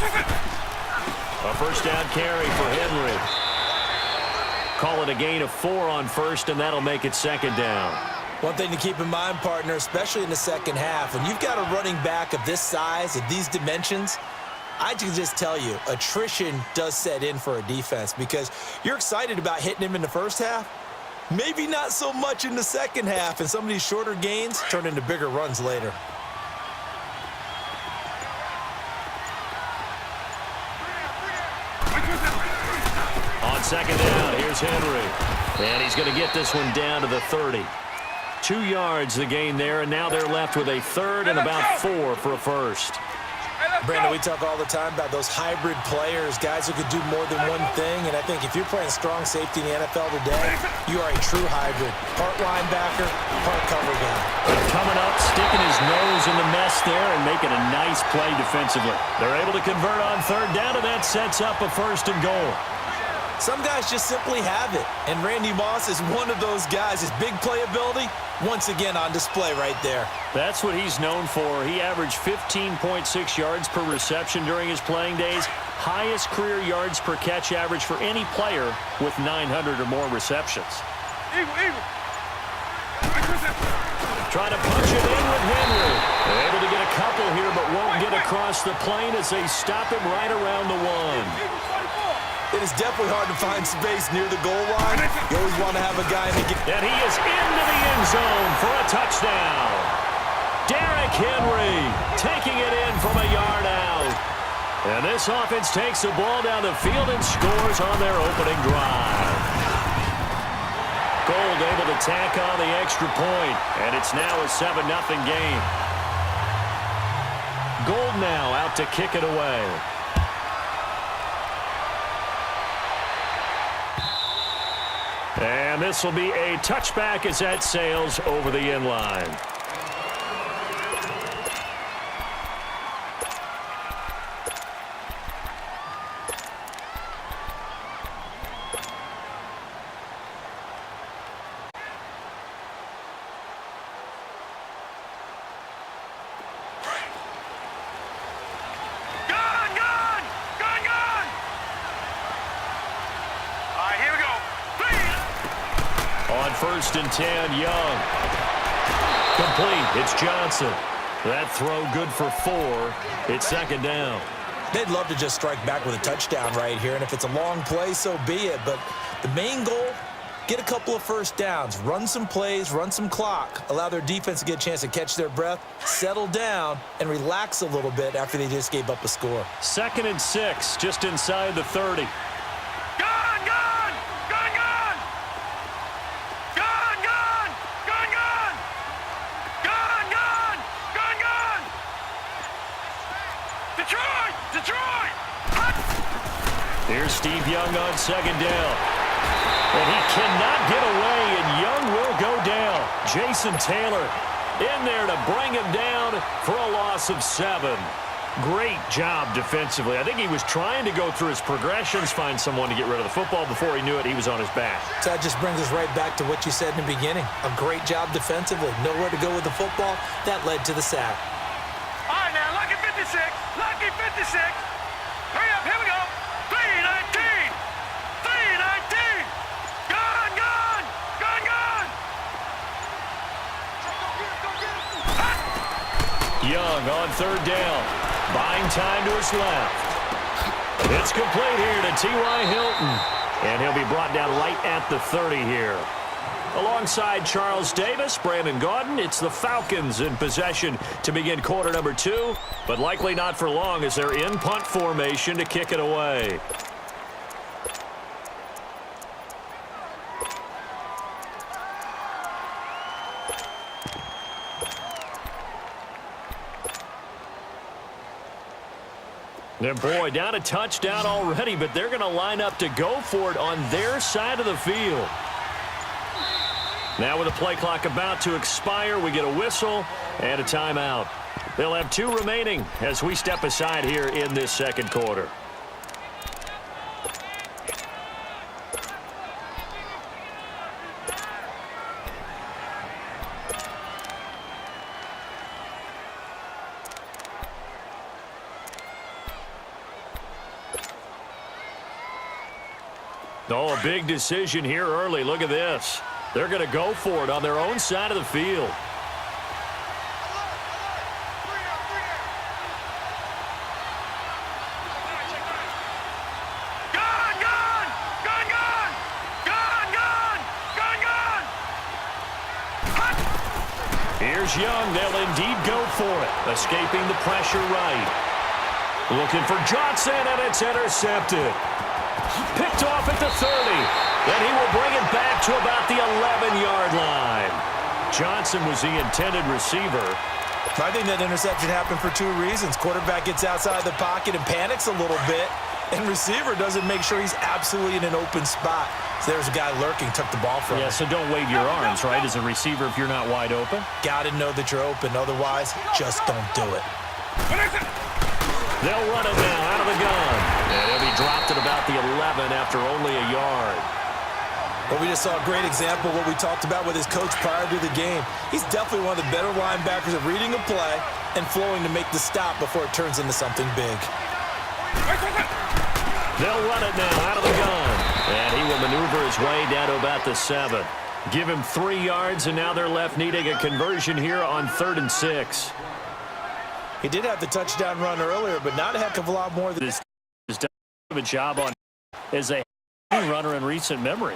A first down carry for Henry. Call it a gain of 4 on first, and that'll make it second down. One thing to keep in mind, partner, especially in the second half, when you've got a running back of this size, of these dimensions, I can just tell you, attrition does set in for a defense because you're excited about hitting him in the first half. Maybe not so much in the second half, and some of these shorter gains turn into bigger runs later. On second down, here's Henry. And he's going to get this one down to the 30. 2 yards the gain there, and now they're left with a third and about 4 for a first. Brandon, we talk all the time about those hybrid players, guys who could do more than one thing, and I think if you're playing strong safety in the NFL today, you are a true hybrid. Part linebacker, part cover guy. Coming up, sticking his nose in the mess there and making a nice play defensively. They're able to convert on third down, and that sets up a first and goal. Some guys just simply have it, and Randy Moss is one of those guys. His big playability, once again on display right there. That's what he's known for. He averaged 15.6 yards per reception during his playing days. Highest career yards per catch average for any player with 900 or more receptions. Trying to punch it in with Henry. They're able to get a couple here, but won't get across the plane as they stop him right around the 1. It is definitely hard to find space near the goal line. You always want to have a guy in the game. And he is into the end zone for a touchdown. Derrick Henry taking it in from a yard out. And this offense takes the ball down the field and scores on their opening drive. Gold able to tack on the extra point, and it's now a 7-0 game. Gold now out to kick it away. And this will be a touchback as that sails over the end line. First and 10, Young. Complete. It's Johnson. That throw good for 4. It's second down. They'd love to just strike back with a touchdown right here, and if it's a long play, so be it. But the main goal, get a couple of first downs, run some plays, run some clock, allow their defense to get a chance to catch their breath, settle down, and relax a little bit after they just gave up a score. 2nd and 6, just inside the 30. Here's Steve Young on second down. And he cannot get away, and Young will go down. Jason Taylor in there to bring him down for a loss of 7. Great job defensively. I think he was trying to go through his progressions, find someone to get rid of the football. Before he knew it, he was on his back. So that just brings us right back to what you said in the beginning. A great job defensively. Nowhere to go with the football. That led to the sack. All right, now, lucky 56. Lucky 56. Hurry up, here we go. 319. 319. Gone, gone. Gone, gone. Young on third down. Buying time to his left. It's complete here to T.Y. Hilton. And he'll be brought down right at the 30 here. Alongside Charles Davis, Brandon Gaudin, it's the Falcons in possession to begin quarter number 2, but likely not for long as they're in punt formation to kick it away. And boy, down a touchdown already, but they're going to line up to go for it on their side of the field. Now with the play clock about to expire, we get a whistle and a timeout. They'll have 2 remaining as we step aside here in this second quarter. Oh, a big decision here early. Look at this. They're going to go for it on their own side of the field. Here's Young. They'll indeed go for it. Escaping the pressure right. Looking for Johnson, and it's intercepted. Picked off at the 30. Then he will bring it back to about the 11-yard line. Johnson was the intended receiver. I think that interception happened for two reasons. Quarterback gets outside the pocket and panics a little bit, and receiver doesn't make sure he's absolutely in an open spot. So there's a guy lurking, took the ball from him. Yeah, so don't wave your arms, right, as a receiver if you're not wide open. Got to know that you're open. Otherwise, just don't do it. They'll run it now out of the gun. And he'll be dropped at about the 11 after only a yard. Well, we just saw a great example of what we talked about with his coach prior to the game. He's definitely one of the better linebackers at reading a play and flowing to make the stop before it turns into something big. They'll run it now out of the gun. And he will maneuver his way down to about the 7. Give him 3 yards, and now they're left needing a conversion here on 3rd and 6. He did have the touchdown run earlier, but not a heck of a lot more than This has done a job on as a runner in recent memory.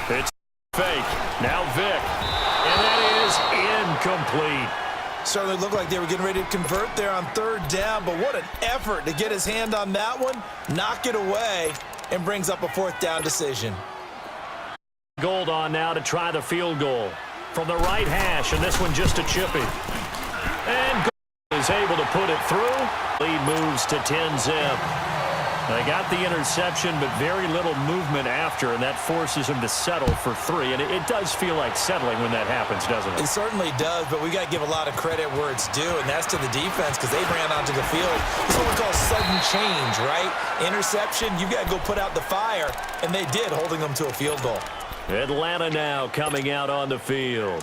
It's fake. Now Vick. And that is incomplete. certainly looked like they were getting ready to convert there on 3rd down, but what an effort to get his hand on that one, knock it away, and brings up a 4th down decision. Gold on now to try the field goal from the right hash, and this one just a chippy. And Gold is able to put it through. Lead moves to 10-zip. They got the interception, but very little movement after, and that forces him to settle for 3. And it does feel like settling when that happens, doesn't it? It certainly does, but we got to give a lot of credit where it's due, and that's to the defense because they ran onto the field. It's what we call sudden change, right? Interception, you got to go put out the fire, and they did, holding them to a field goal. Atlanta now coming out on the field.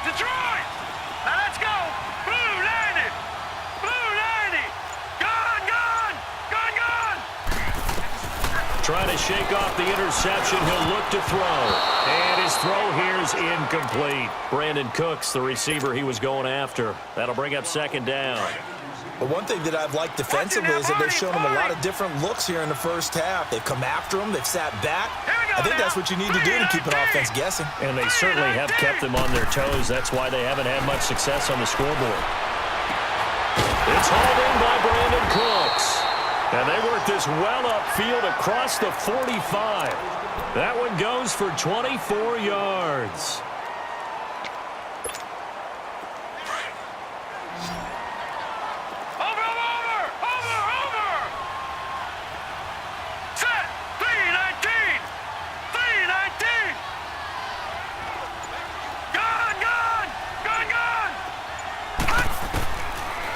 Detroit! Now let's go! Blue 90! Blue 90! Gone! Trying to shake off the interception. He'll look to throw. And his throw here is incomplete. Brandon Cooks, the receiver he was going after. That'll bring up 2nd down. But one thing that I've liked defensively is that they've shown him a lot of different looks here in the first half. They've come after him. They've sat back. I think that's what you need to do to keep an offense guessing. And they certainly have kept them on their toes. That's why they haven't had much success on the scoreboard. It's hauled in by Brandon Cooks. And they work this well upfield across the 45. That one goes for 24 yards.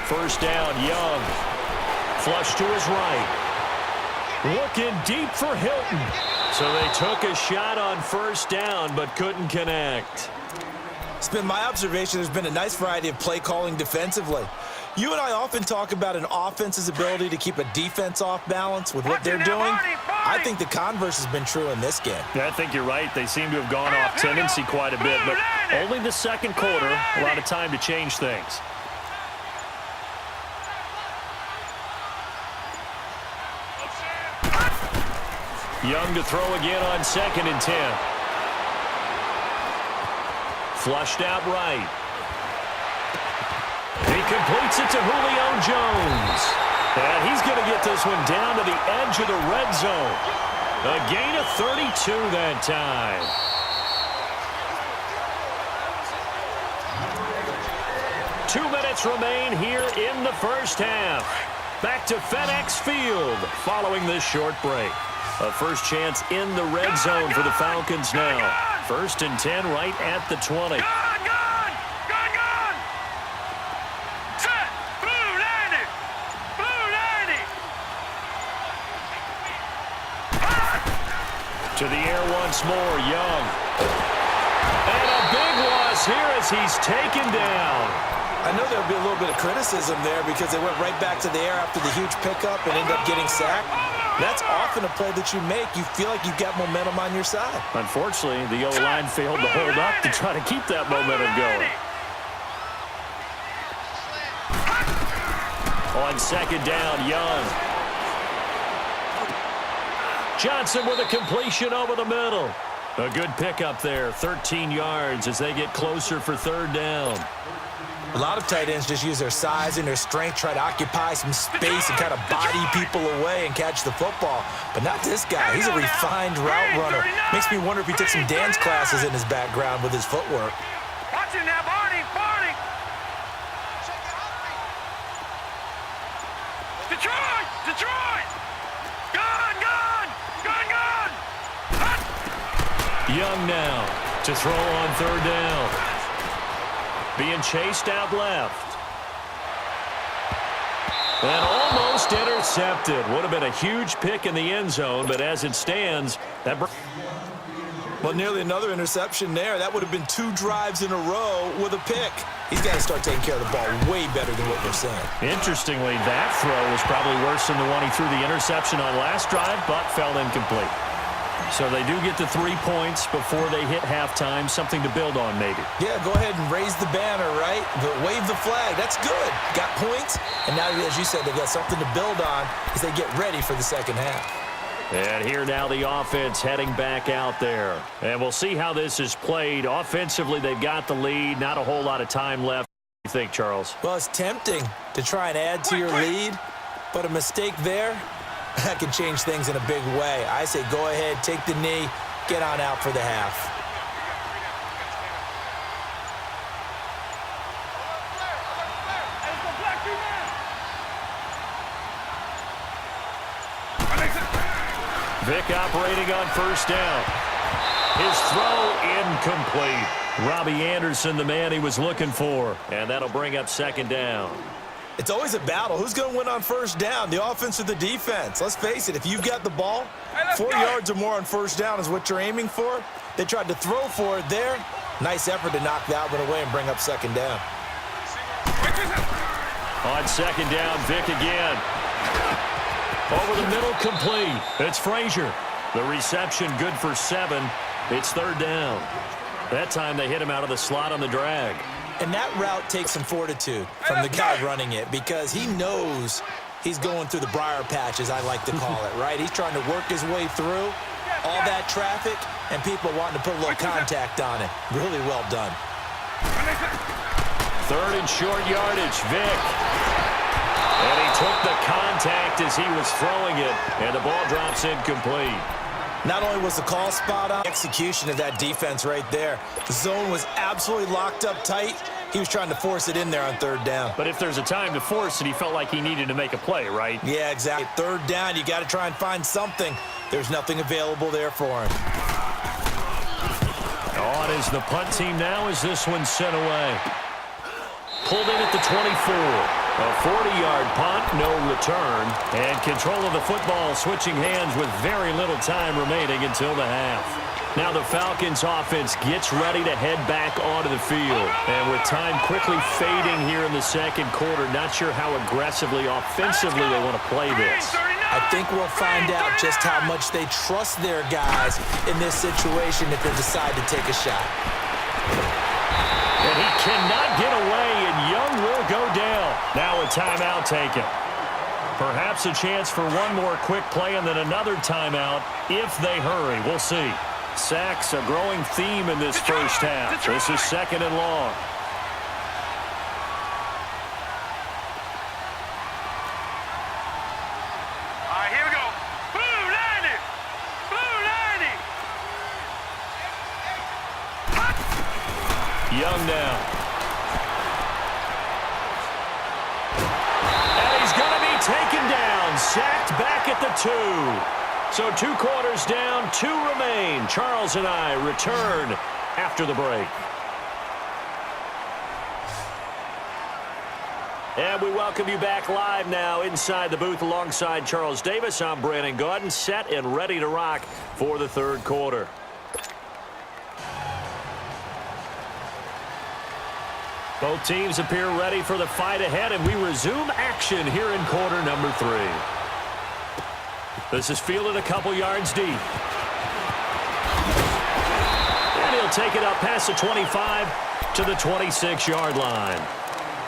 First down, Young. Flush to his right. Looking deep for Hilton. So they took a shot on 1st down, but couldn't connect. It's been my observation there's been a nice variety of play calling defensively. You and I often talk about an offense's ability to keep a defense off balance with what they're doing. I think the converse has been true in this game. Yeah, I think you're right. They seem to have gone off tendency quite a bit, but only the 2nd quarter, a lot of time to change things. Young to throw again on 2nd and 10. Flushed out right. He completes it to Julio Jones. And he's going to get this one down to the edge of the red zone. A gain of 32 that time. Two minutes remain here in the first half. Back to FedEx Field following this short break. A first chance in the red zone for the Falcons now. 1st and 10 right at the 20. Set! Blue once more, Young. And a big loss here as he's taken down. I know there'll be a little bit of criticism there because they went right back to the air after the huge pickup and ended up getting sacked. That's often a play that you make. You feel like you've got momentum on your side. Unfortunately, the O-line failed to hold up to try to keep that momentum going. On second down, Young. Johnson with a completion over the middle. A good pickup there, 13 yards as they get closer for third down. A lot of tight ends just use their size and their strength, try to occupy some space and kind of body people away and catch the football. But not this guy. He's a refined route runner. Makes me wonder if he took some dance classes in his background with his footwork. Watch him now, Barney, Barney. Detroit, Detroit. Gone, gone, gone, gone. Young now to throw on third down. Being chased out left. And almost intercepted. Would have been a huge pick in the end zone, but as it stands, that... Well, nearly another interception there. That would have been 2 drives in a row with a pick. He's got to start taking care of the ball way better than what we're saying. Interestingly, that throw was probably worse than the one he threw the interception on last drive, but fell incomplete. So they do get the 3 points before they hit halftime, something to build on maybe. Yeah, go ahead and raise the banner, right? But wave the flag. That's good. Got points, and now, as you said, they've got something to build on as they get ready for the second half. And here now the offense heading back out there. And we'll see how this is played. Offensively, they've got the lead. Not a whole lot of time left. What do you think, Charles? Well, it's tempting to try and add to your lead, but a mistake there, that can change things in a big way. I say go ahead, take the knee, get on out for the half. Vick operating on first down. His throw incomplete. Robbie Anderson, the man he was looking for. And that'll bring up second down. It's always a battle. Who's going to win on first down, the offense or the defense? Let's face it, if you've got the ball, 4 yards or more on first down is what you're aiming for. They tried to throw for it there. Nice effort to knock that one away and bring up second down. On second down, Vick again. Over the middle, complete. It's Frazier. The reception good for 7. It's third down. That time they hit him out of the slot on the drag. And that route takes some fortitude from the guy running it because he knows he's going through the briar patch, as I like to call it, right? He's trying to work his way through all that traffic and people wanting to put a little contact on it. Really well done. Third and short yardage, Vick. And he took the contact as he was throwing it, and the ball drops incomplete. Not only was the call spot on, execution of that defense right there. The zone was absolutely locked up tight. He was trying to force it in there on third down. But if there's a time to force it, he felt like he needed to make a play, right? Yeah, exactly. Third down, you got to try and find something. There's nothing available there for him. On is the punt team now as this one's sent away. Pulled in at the 24. A 40-yard punt, no return. And control of the football switching hands with very little time remaining until the half. Now the Falcons offense gets ready to head back onto the field. And with time quickly fading here in the second quarter, not sure how aggressively, offensively they want to play this. I think we'll find out just how much they trust their guys in this situation if they decide to take a shot. And he cannot get away, and Young will go down. Now a timeout taken. Perhaps a chance for one more quick play and then another timeout if they hurry. We'll see. Sacks a growing theme in this first half. This is second and long. All right, here we go. Blue 90. Blue 90. Young now. And he's going to be taken down. Sacked back at the 2. So 2 quarters down, 2 remain. Charles and I return after the break. And we welcome you back live now inside the booth alongside Charles Davis. I'm Brandon Gaudin, set and ready to rock for the third quarter. Both teams appear ready for the fight ahead, and we resume action here in quarter number 3. This is fielded a couple yards deep. And he'll take it up past the 25 to the 26-yard line.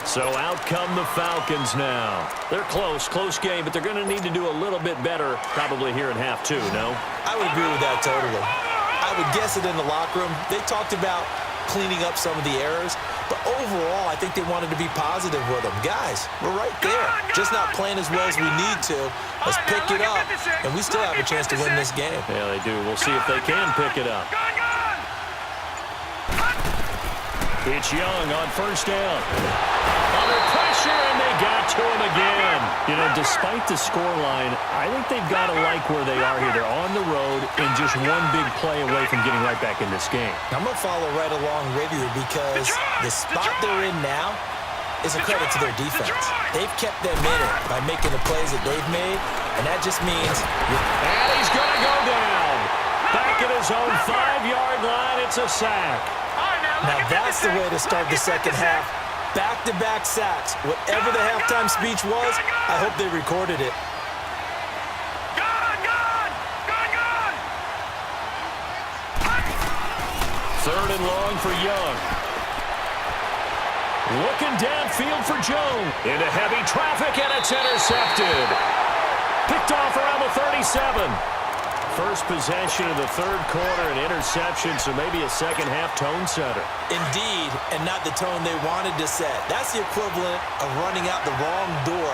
So out come the Falcons now. They're close game, but they're going to need to do a little bit better probably here in half 2, no? I would agree with that totally. I would guess it in the locker room. They talked about cleaning up some of the errors, but overall, I think they wanted to be positive with them. Guys, we're right there. Just not playing as well as we need to. Let's pick it up, and we still have a chance to win this game. Yeah, they do. We'll see if they can pick it up. It's Young on first down. Under pressure, and they got to him again. You know, despite the scoreline, I think they've got to like where they are here. They're on the road and just one big play away from getting right back in this game. I'm going to follow right along with you because the spot they're in now is a credit to their defense. They've kept them in it by making the plays that they've made, and that just means... And he's going to go down. Back at his own 5-yard line, it's a sack. Now that's the way to start the second half. Back-to-back sacks. Whatever the halftime speech was, I hope they recorded it. Third and long for Young. Looking downfield for Jones. Into heavy traffic, and it's intercepted. Picked off around the 37. First possession of the third quarter, an interception, so maybe a second-half tone setter. Indeed, and not the tone they wanted to set. That's the equivalent of running out the wrong door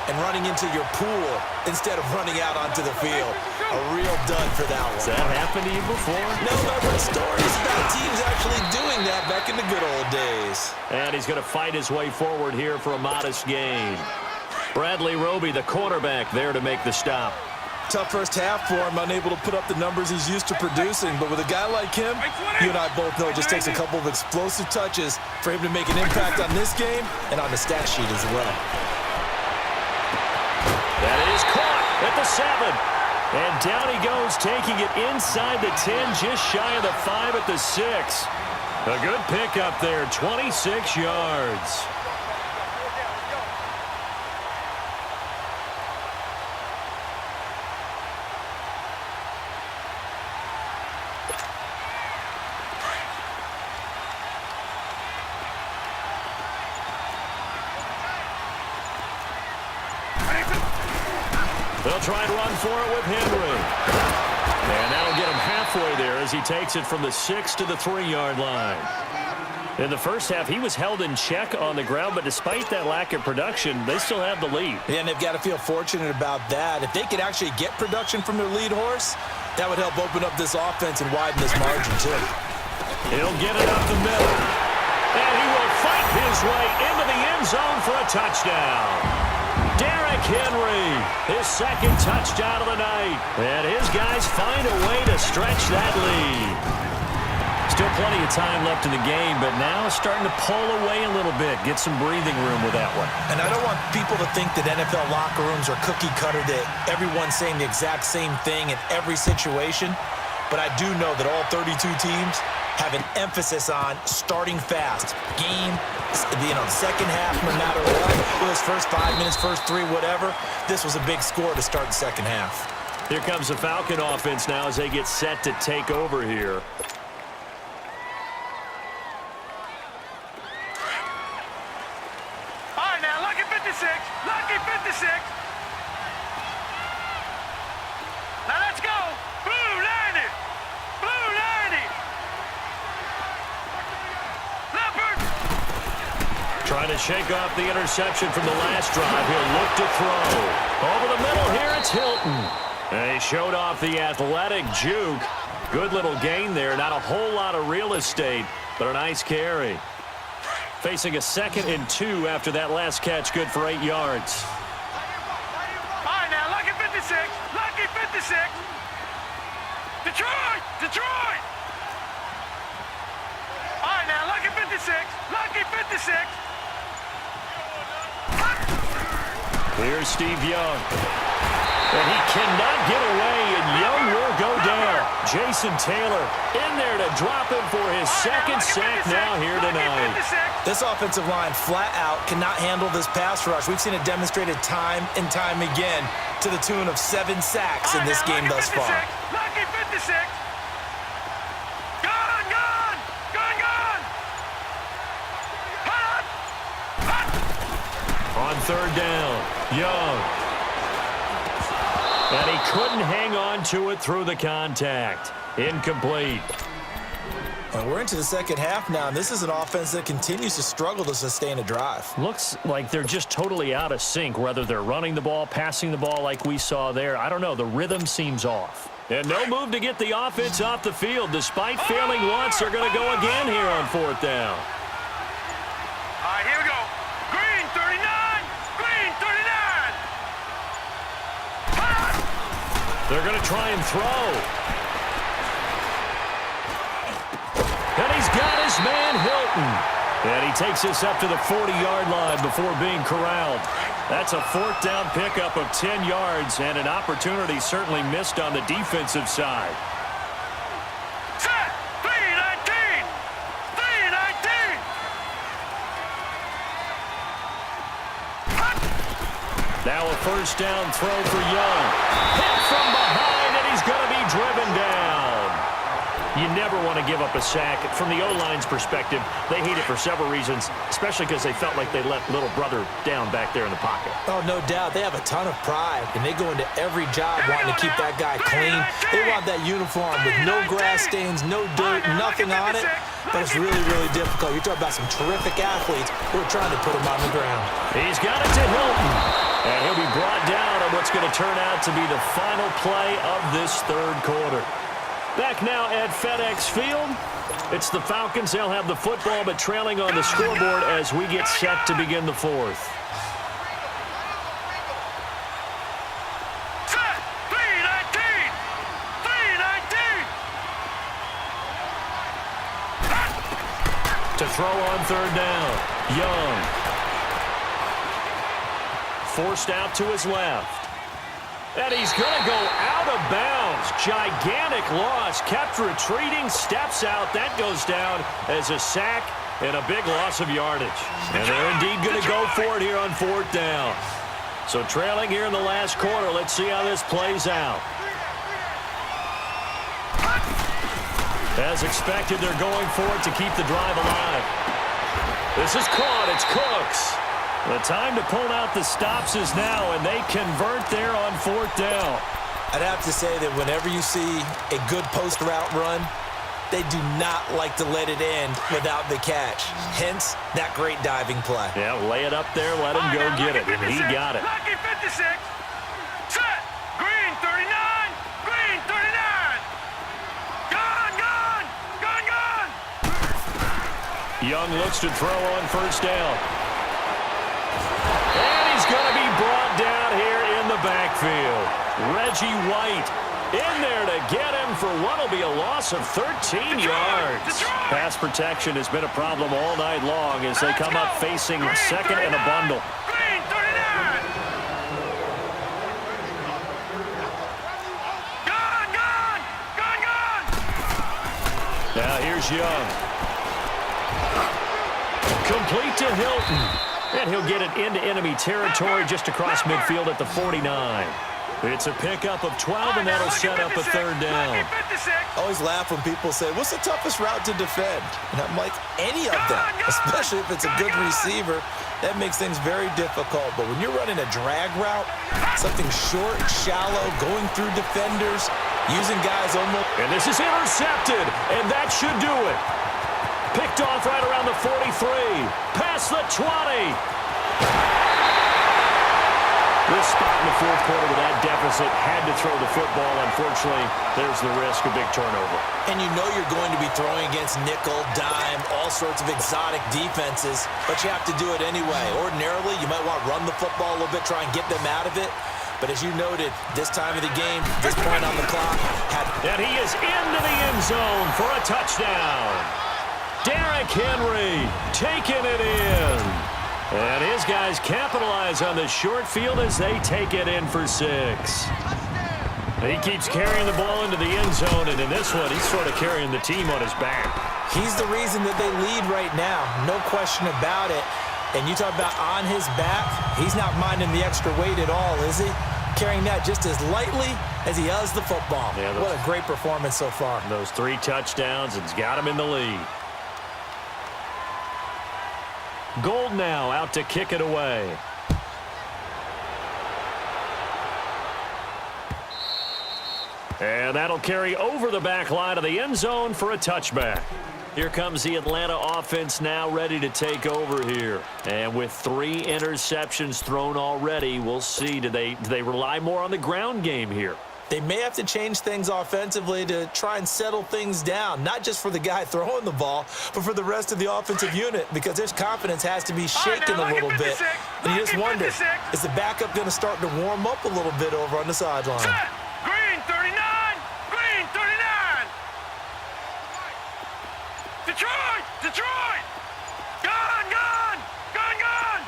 and running into your pool instead of running out onto the field. A real dud for that one. Has that happened to you before? No, I've heard stories about teams actually doing that back in the good old days. And he's going to fight his way forward here for a modest gain. Bradley Roby, the quarterback, there to make the stop. Tough first half for him, unable to put up the numbers he's used to producing. But with a guy like him, you and I both know it just takes a couple of explosive touches for him to make an impact on this game and on the stat sheet as well. That is caught at the 7. And down he goes, taking it inside the 10, just shy of the 5 at the 6. A good pickup there, 26 yards. They'll try and run for it with Henry. And that'll get him halfway there as he takes it from the 6 to the 3-yard line. In the first half, he was held in check on the ground, but despite that lack of production, they still have the lead. Yeah, and they've got to feel fortunate about that. If they could actually get production from their lead horse, that would help open up this offense and widen this margin, too. He'll get it up the middle. And he will fight his way into the end zone for a touchdown. Derrick Henry, his second touchdown of the night. And his guys find a way to stretch that lead. Still plenty of time left in the game, but now starting to pull away a little bit. Get some breathing room with that one. And I don't want people to think that NFL locker rooms are cookie cutter, that everyone's saying the exact same thing in every situation. But I do know that all 32 teams have an emphasis on starting fast. Game, second half, no matter what. It was first 5 minutes, first 3, whatever. This was a big score to start the second half. Here comes the Falcon offense now as they get set to take over here. All right, now, lucky 56. Lucky 56. Now, let's go. Blue 90. Blue 90. Leopard. Trying to shake off the interception from the last drive. He'll look to throw. Over the middle here, it's Hilton. And he showed off the athletic juke. Good little gain there. Not a whole lot of real estate, but a nice carry. Facing a 2nd and 2 after that last catch. Good for 8 yards. All right, now, lucky 56. Lucky 56. Detroit. Detroit. All right, now, lucky 56. Lucky 56. Here's Steve Young. And he cannot get away, and Young will go down. Jason Taylor in there to drop him for his second sack now here tonight. This offensive line flat out cannot handle this pass rush. We've seen it demonstrated time and time again to the tune of 7 sacks in this game thus far. Lucky 56. Gone, gone, gone, gone. Hot, hot. On third down, Young. And he couldn't hang on to it through the contact. Incomplete. And we're into the second half now, and this is an offense that continues to struggle to sustain a drive. Looks like they're just totally out of sync, whether they're running the ball, passing the ball like we saw there. I don't know. The rhythm seems off. And no move to get the offense off the field. Despite failing once, they're going to go again here on fourth down. All right, here we go. Green 39. Green 39. They're going to try and throw. And he's got his man Hilton. And he takes this up to the 40-yard line before being corralled. That's a fourth down pickup of 10 yards and an opportunity certainly missed on the defensive side. Set. 319. 319. Now a first down throw for Young. Hit from behind, and he's going to be driven down. You never want to give up a sack. From the O-line's perspective, they hate it for several reasons, especially because they felt like they let little brother down back there in the pocket. Oh, no doubt. They have a ton of pride, and they go into every job wanting to keep that guy clean. They want that uniform with no grass stains, no dirt, nothing on it. But it's really, really difficult. You're talking about some terrific athletes who are trying to put him on the ground. He's got it to Hilton. And he'll be brought down on what's going to turn out to be the final play of this third quarter. Back now at FedEx Field. It's the Falcons. They'll have the football, but trailing on the scoreboard as we get set to begin the fourth. Set. 319. 319. To throw on third down, Young. Forced out to his left. And he's going to go out of bounds. Gigantic loss. Kept retreating. Steps out. That goes down as a sack and a big loss of yardage. And they're indeed going to go for it here on fourth down. So trailing here in the last quarter. Let's see how this plays out. As expected, they're going for it to keep the drive alive. This is caught. It's Cooks. The time to pull out the stops is now, and they convert there on fourth down. I'd have to say that whenever you see a good post route run, they do not like to let it end without the catch. Hence, that great diving play. Yeah, lay it up there, let him go get it, and he got it. Lucky 56. Set. Green 39. Green 39. Gone, gone, gone, gone. Young looks to throw on first down. And he's going to be brought down here in the backfield. Reggie White in there to get him for what will be a loss of 13 yards. Pass protection has been a problem all night long as they come up facing second and a bundle. Green 39. Gone, gone, gone, gone. Now here's Young. Complete to Hilton. And he'll get it into enemy territory just across midfield at the 49. It's a pickup of 12, and that'll set up a third down. I always laugh when people say, what's the toughest route to defend? And I'm like, any of them, especially if it's a good receiver. That makes things very difficult. But when you're running a drag route, something short, shallow, going through defenders, using guys almost... And this is intercepted, and that should do it. Picked off right around the 43. Past the 20. This spot in the fourth quarter with that deficit had to throw the football. Unfortunately, there's the risk of big turnover. And you know you're going to be throwing against nickel, dime, all sorts of exotic defenses, but you have to do it anyway. Ordinarily, you might want to run the football a little bit, try and get them out of it. But as you noted, this time of the game, this point on the clock, and he is into the end zone for a touchdown. Derrick Henry taking it in. And his guys capitalize on the short field as they take it in for 6. He keeps carrying the ball into the end zone, and in this one, he's sort of carrying the team on his back. He's the reason that they lead right now, no question about it. And you talk about on his back, he's not minding the extra weight at all, is he? Carrying that just as lightly as he does the football. Yeah, what a great performance so far. Those 3 touchdowns, it's got him in the lead. Gold now out to kick it away. And that'll carry over the back line of the end zone for a touchback. Here comes the Atlanta offense now ready to take over here. And with 3 interceptions thrown already, we'll see. Do they rely more on the ground game here? They may have to change things offensively to try and settle things down, not just for the guy throwing the ball, but for the rest of the offensive unit, because their confidence has to be shaken a little bit. And you just wonder, is the backup going to start to warm up a little bit over on the sideline? Green 39! Green 39! Detroit! Detroit! Gone! Gone! Gone! Gone!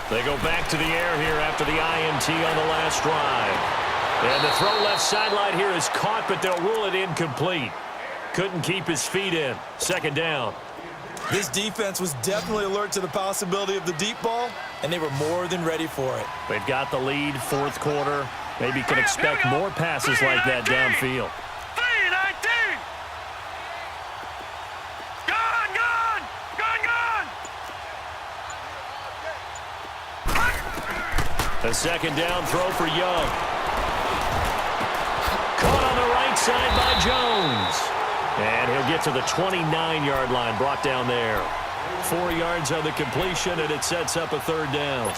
They go back to the air here after the INT on the last drive. And the throw left sideline here is caught, but they'll rule it incomplete. Couldn't keep his feet in. Second down. This defense was definitely alert to the possibility of the deep ball, and they were more than ready for it. They've got the lead, 4th quarter. Maybe can expect more passes like that downfield. 3-19! Gone! Gone! Gone! Gone! A second down throw for Young. Caught on the right side by Jones. And he'll get to the 29-yard line, brought down there. 4 yards on the completion, and it sets up a 3rd down.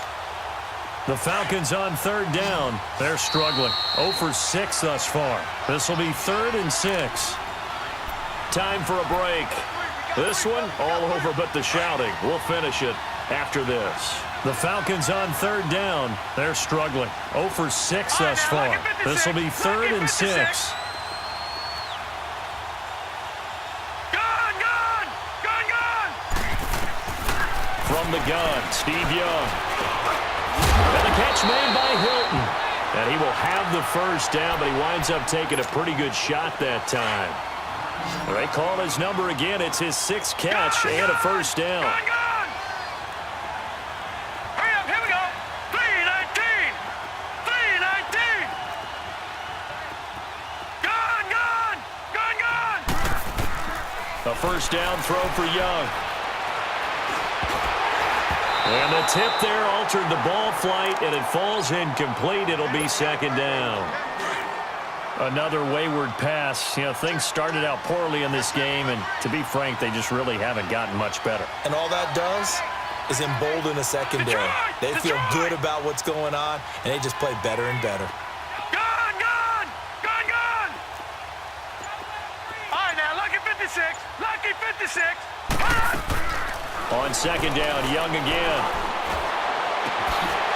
The Falcons on 3rd down. They're struggling. 0 for 6 thus far. This will be 3rd and 6. Time for a break. This one, all over but the shouting. We'll finish it after this. The Falcons on 3rd down. They're struggling. 0 for 6 thus far. This will be 3rd and 6. From the gun, Steve Young. And the catch made by Hilton. And he will have the 1st down, but he winds up taking a pretty good shot that time. They call his number again. It's his 6th catch and a 1st down. Hurry up, here we go. 3-19. 3-19. Gone, gone. Gone, gone. A 1st down throw for Young. And the tip there altered the ball flight, and it falls incomplete. It'll be 2nd down. Another wayward pass. You know, things started out poorly in this game, and to be frank, they just really haven't gotten much better. And all that does is embolden a secondary. They feel good about what's going on, and they just play better and better. Gone, gone. Gone, gone. All right, now, lucky 56. Lucky 56. On 2nd down, Young again.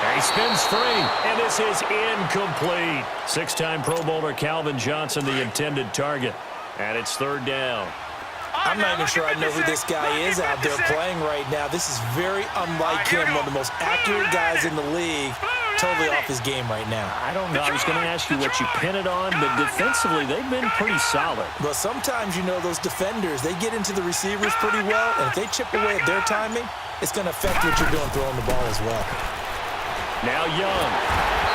And he spins free, and this is incomplete. 6-time Pro Bowler Calvin Johnson, the intended target. And it's 3rd down. I'm not even sure I know who this guy is out there playing right now. This is very unlike him, one of the most accurate guys in the league. Totally off his game right now. I don't know. I was going to ask you what you pin it on, but defensively, they've been pretty solid. But sometimes, you know, those defenders, they get into the receivers pretty well, and if they chip away at their timing, it's going to affect what you're doing throwing the ball as well. Now Young.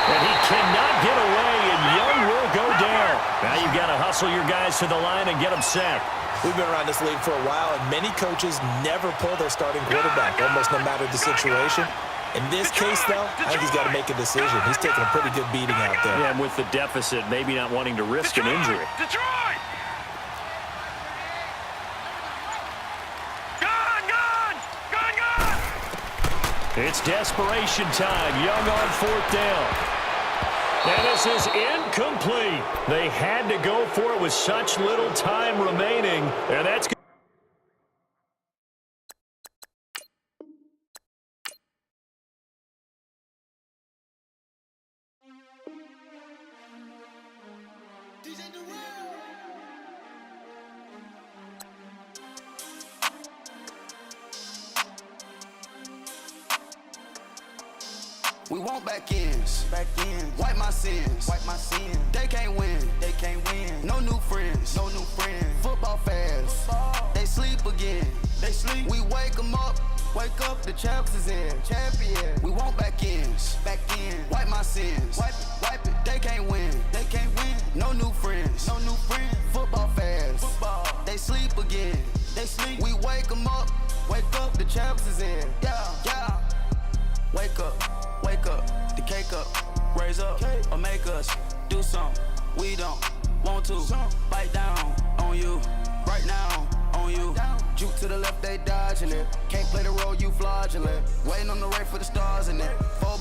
And he cannot get away, and Young will go down. Now you've got to hustle your guys to the line and get them set. We've been around this league for a while, and many coaches never pull their starting quarterback, almost no matter the situation. In this case, though, I think he's got to make a decision. He's taking a pretty good beating out there. Yeah, and with the deficit, maybe not wanting to risk an injury. Detroit! Gone, gone! Gone, gone! It's desperation time. Young on 4th down. And this is incomplete. They had to go for it with such little time remaining. And that's We want back ends. Wipe my sins. They can't win. No new friends. Football fans. They sleep again. We wake them up. The champs is in. We want back ends. Wipe my sins. Wipe it. They can't win. No new friends. Football fans. They sleep again. We wake them up. The champs is in. Yeah. Wake up, the cake up, raise up, or make us do something we don't want to. Bite down on you, right now on you. Juke to the left, they dodging it. Can't play the role, you fraudulent. Waiting on the right for the stars in it. 4